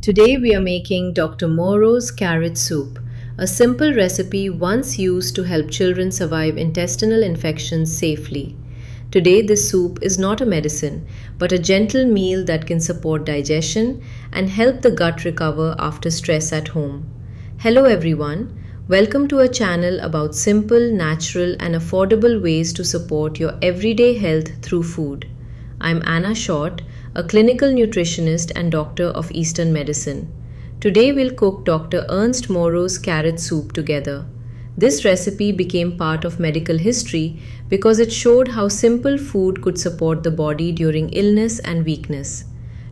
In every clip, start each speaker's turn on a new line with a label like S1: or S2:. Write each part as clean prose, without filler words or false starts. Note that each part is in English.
S1: Today we are making Dr. Moro's carrot soup, a simple recipe once used to help children survive intestinal infections safely. Today this soup is not a medicine, but a gentle meal that can support digestion and help the gut recover after stress at home. Hello everyone, welcome to a channel about simple, natural and affordable ways to support your everyday health through food. I'm Anna Short, a clinical nutritionist and doctor of Eastern medicine. Today we'll cook Dr. Ernst Moro's carrot soup together. This recipe became part of medical history because it showed how simple food could support the body during illness and weakness.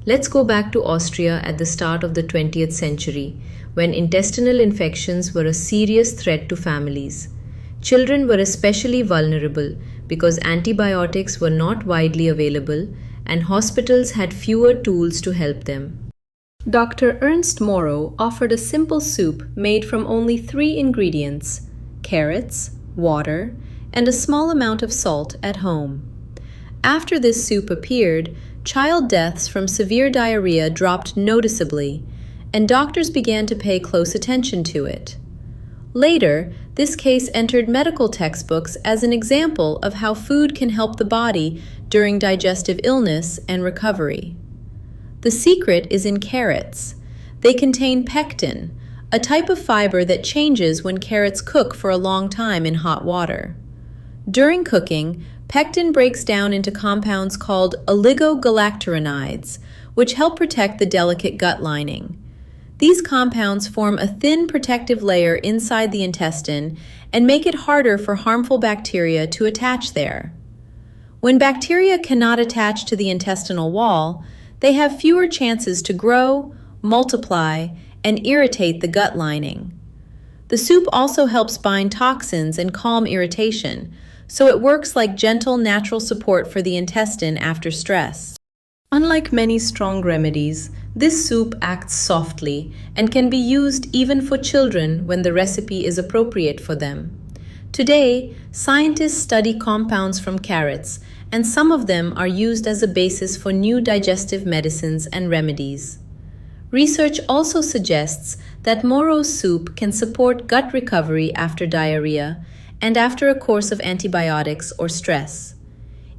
S1: Let's go back to Austria at the start of the 20th century, when intestinal infections were a serious threat to families. Children were especially vulnerable because antibiotics were not widely available and hospitals had fewer tools to help them. Dr. Ernst Moro offered a simple soup made from only 3 ingredients: carrots, water, and a small amount of salt at home. After this soup appeared, child deaths from severe diarrhea dropped noticeably, and doctors began to pay close attention to it. Later, this case entered medical textbooks as an example of how food can help the body during digestive illness and recovery. The secret is in carrots. They contain pectin, a type of fiber that changes when carrots cook for a long time in hot water. During cooking, pectin breaks down into compounds called oligogalacturonides, which help protect the delicate gut lining. These compounds form a thin protective layer inside the intestine and make it harder for harmful bacteria to attach there. When bacteria cannot attach to the intestinal wall, they have fewer chances to grow, multiply, and irritate the gut lining. The soup also helps bind toxins and calm irritation, so it works like gentle natural support for the intestine after stress. Unlike many strong remedies, this soup acts softly and can be used even for children when the recipe is appropriate for them. Today, scientists study compounds from carrots, and some of them are used as a basis for new digestive medicines and remedies. Research also suggests that Moro's soup can support gut recovery after diarrhea and after a course of antibiotics or stress.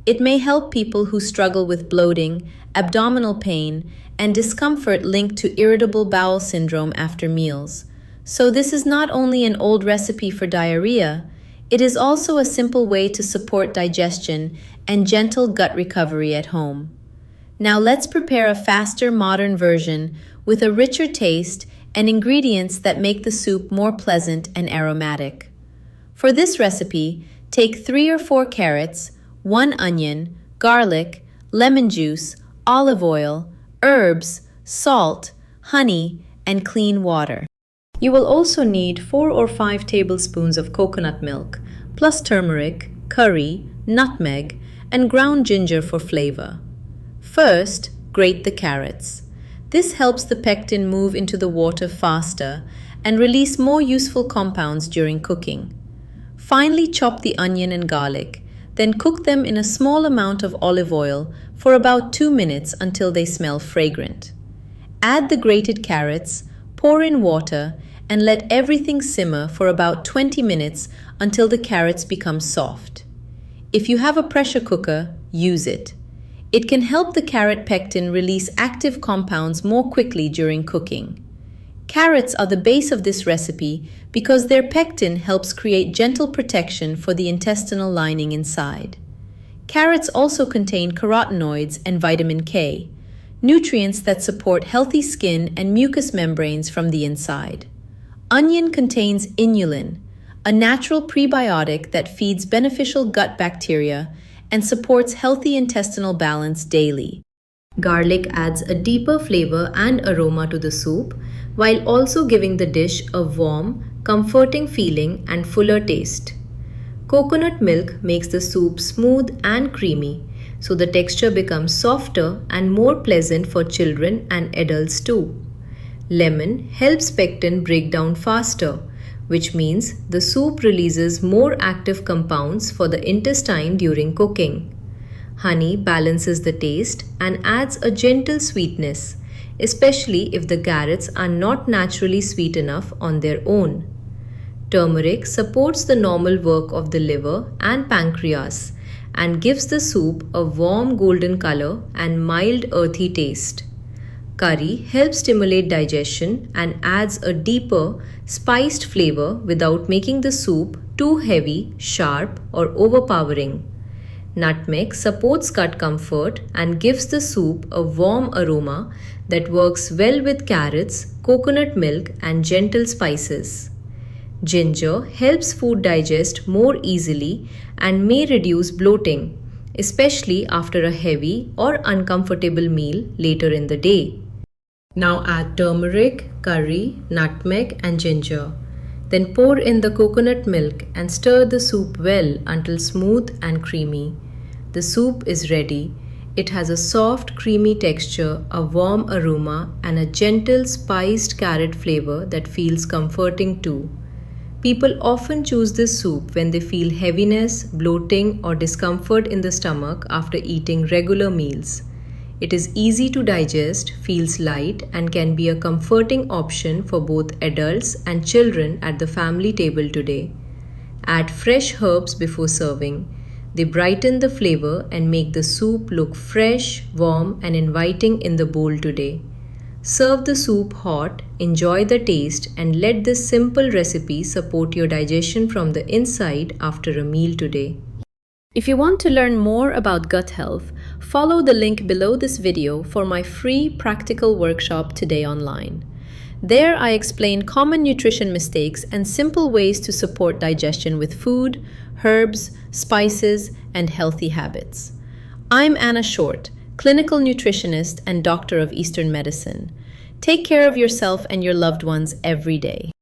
S1: It may help people who struggle with bloating, abdominal pain, and discomfort linked to irritable bowel syndrome after meals. So this is not only an old recipe for diarrhea, it is also a simple way to support digestion and gentle gut recovery at home. Now let's prepare a faster modern version with a richer taste and ingredients that make the soup more pleasant and aromatic. For this recipe, take 3 or 4 carrots, 1 onion, garlic, lemon juice, olive oil, herbs, salt, honey, and clean water. You will also need 4 or 5 tablespoons of coconut milk, plus turmeric, curry, nutmeg, and ground ginger for flavor. First, grate the carrots. This helps the pectin move into the water faster and release more useful compounds during cooking. Finely chop the onion and garlic, then cook them in a small amount of olive oil for about 2 minutes until they smell fragrant. Add the grated carrots, pour in water, and let everything simmer for about 20 minutes until the carrots become soft. If you have a pressure cooker, use it. It can help the carrot pectin release active compounds more quickly during cooking. Carrots are the base of this recipe because their pectin helps create gentle protection for the intestinal lining inside. Carrots also contain carotenoids and vitamin K, nutrients that support healthy skin and mucous membranes from the inside. Onion contains inulin, a natural prebiotic that feeds beneficial gut bacteria and supports healthy intestinal balance daily. Garlic adds a deeper flavor and aroma to the soup, while also giving the dish a warm, comforting feeling and fuller taste. Coconut milk makes the soup smooth and creamy, so the texture becomes softer and more pleasant for children and adults too. Lemon helps pectin break down faster, which means the soup releases more active compounds for the intestine during cooking. Honey balances the taste and adds a gentle sweetness, especially if the carrots are not naturally sweet enough on their own. Turmeric supports the normal work of the liver and pancreas and gives the soup a warm golden color and mild earthy taste. Curry helps stimulate digestion and adds a deeper, spiced flavor without making the soup too heavy, sharp, or overpowering. Nutmeg supports gut comfort and gives the soup a warm aroma that works well with carrots, coconut milk, and gentle spices. Ginger helps food digest more easily and may reduce bloating, especially after a heavy or uncomfortable meal later in the day. Now add turmeric, curry, nutmeg, and ginger. Then pour in the coconut milk and stir the soup well until smooth and creamy. The soup is ready. It has a soft, creamy texture, a warm aroma, and a gentle, spiced carrot flavor that feels comforting too. People often choose this soup when they feel heaviness, bloating, or discomfort in the stomach after eating regular meals. It is easy to digest, feels light, and can be a comforting option for both adults and children at the family table today. Add fresh herbs before serving. They brighten the flavor and make the soup look fresh, warm, and inviting in the bowl today. Serve the soup hot, enjoy the taste, and let this simple recipe support your digestion from the inside after a meal today. If you want to learn more about gut health, follow the link below this video for my free practical workshop today online. There I explain common nutrition mistakes and simple ways to support digestion with food, herbs, spices, and healthy habits. I'm Anna Short, clinical nutritionist and doctor of Eastern medicine. Take care of yourself and your loved ones every day.